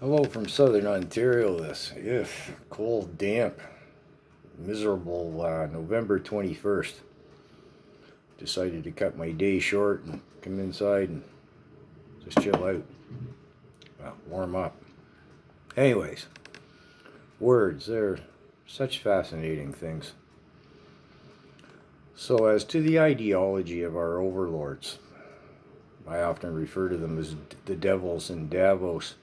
Hello from southern Ontario. This cold, damp, miserable November 21st. Decided to cut my day short and come inside and just chill out. Well, warm up. Anyways, words, they're such fascinating things. So as to the ideology of our overlords, I often refer to them as the devils in Davos,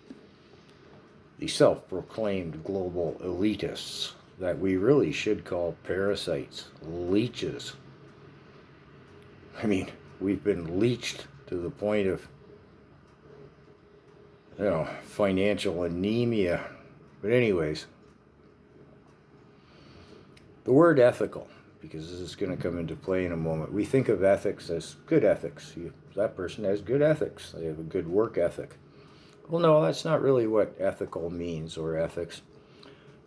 the self-proclaimed global elitists that we really should call parasites, leeches. I mean, we've been leeched to the point of, financial anemia. But anyways, the word ethical, because this is going to come into play in a moment. We think of ethics as good ethics. That person has good ethics. They have a good work ethic. Well, no, that's not really what ethical means, or ethics.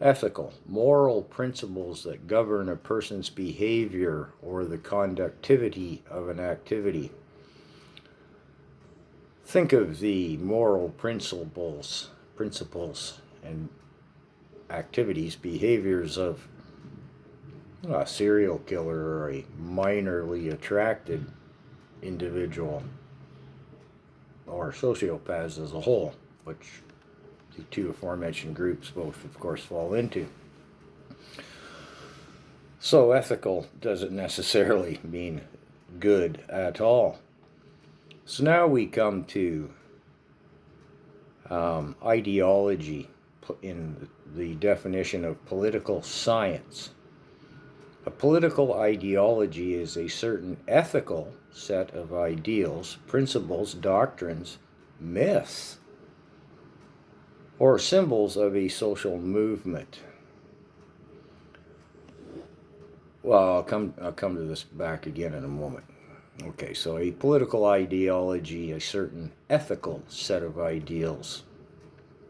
Ethical, moral principles that govern a person's behavior or the conductivity of an activity. Think of the moral principles and activities, behaviors of a serial killer or a minorly attracted individual, or sociopaths as a whole, which the two aforementioned groups both, of course, fall into. So ethical doesn't necessarily mean good at all. So now we come to ideology in the definition of political science. A political ideology is a certain ethical set of ideals, principles, doctrines, myths, or symbols of a social movement. Well, I'll come to this back again in a moment. Okay, so a political ideology, a certain ethical set of ideals,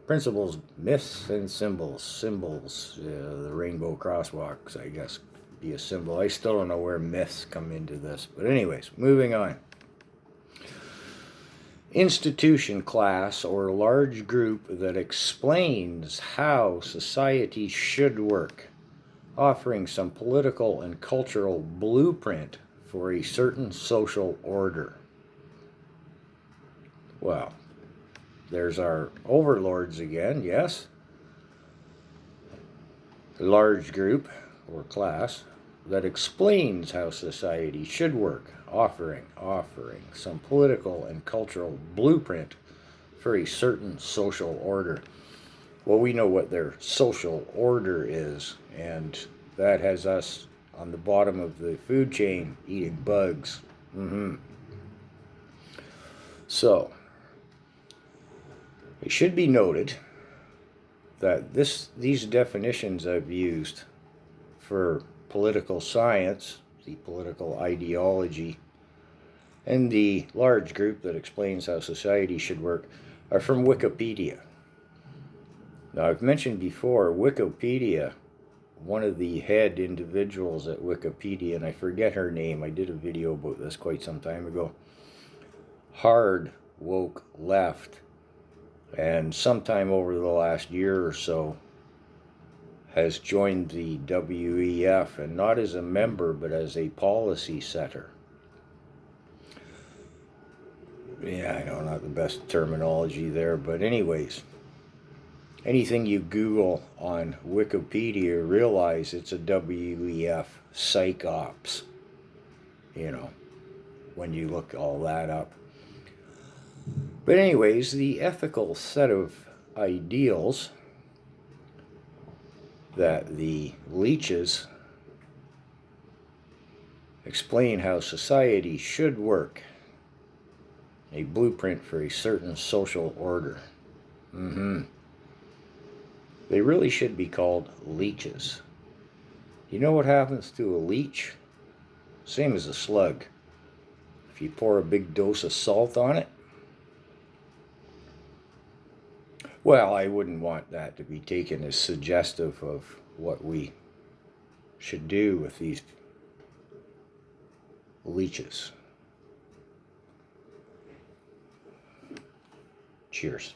principles, myths, and symbols. Symbols, the rainbow crosswalks, I guess, be a symbol. I still don't know where myths come into this. But anyways, moving on. Institution, class, or large group that explains how society should work, offering some political and cultural blueprint for a certain social order. Well, there's our overlords again, yes? The large group or class that explains how society should work, offering some political and cultural blueprint for a certain social order. Well, we know what their social order is, and that has us on the bottom of the food chain eating bugs. So, it should be noted that these definitions I've used for political science, the political ideology, and the large group that explains how society should work are from Wikipedia. Now, I've mentioned before, Wikipedia, one of the head individuals at Wikipedia, and I forget her name, I did a video about this quite some time ago, hard woke left, and sometime over the last year or so has joined the WEF, and not as a member, but as a policy setter. Yeah, I know, not the best terminology there, but anyways, anything you Google on Wikipedia, realize it's a WEF psych ops, when you look all that up. But anyways, the ethical set of ideals that the leeches explain how society should work, a blueprint for a certain social order. They really should be called leeches. You know what happens to a leech? Same as a slug. If you pour a big dose of salt on it, well, I wouldn't want that to be taken as suggestive of what we should do with these leeches. Cheers.